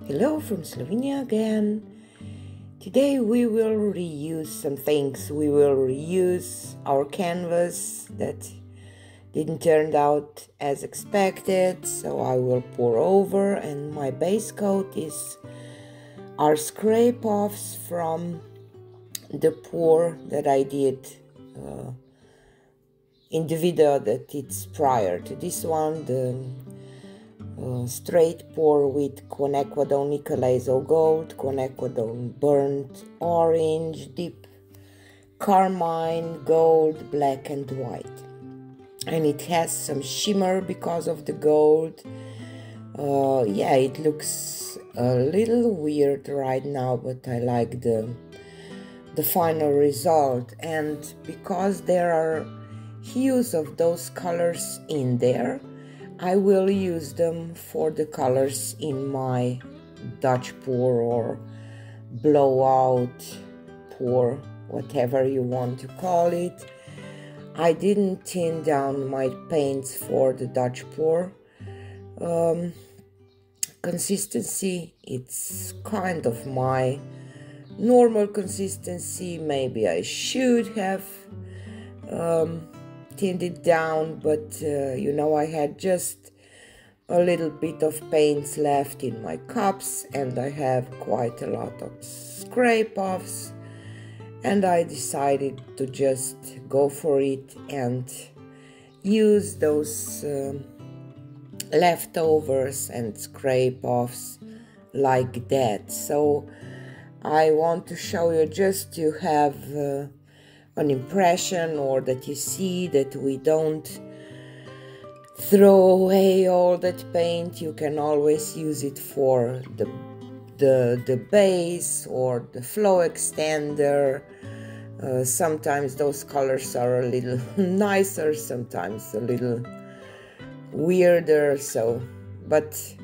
Hello from Slovenia again. Today we will reuse some things. We will reuse our canvas that didn't turn out as expected, so I will pour over, and my base coat are scrape offs from the pour that I did in the video that it's prior to this one, the straight pour with quinacridone nickel azo gold, quinacridone burnt orange, deep carmine, gold, black and white. And it has some shimmer because of the gold. Yeah, it looks a little weird right now, but I like the final result. And because there are hues of those colors in there, I will use them for the colors in my Dutch pour or blowout pour, whatever you want to call it. I didn't thin down my paints for the Dutch pour. Consistency, it's kind of my normal consistency. Maybe I should have thinned it down, but I had just a little bit of paints left in my cups, and I have quite a lot of scrape offs, and I decided to just go for it and use those leftovers and scrape offs like that. So I want to show you, just to have an impression, or that you see that we don't throw away all that paint. You can always use it for the base or the flow extender. Sometimes those colors are a little nicer, sometimes a little weirder. But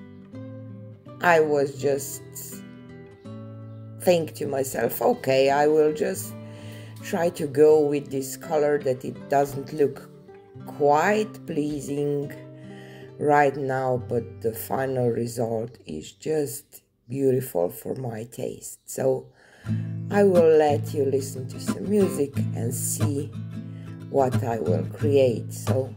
I was just think to myself, okay, I will just try to go with this color that it doesn't look quite pleasing right now, but the final result is just beautiful for my taste. So I will let you listen to some music and see what I will create. So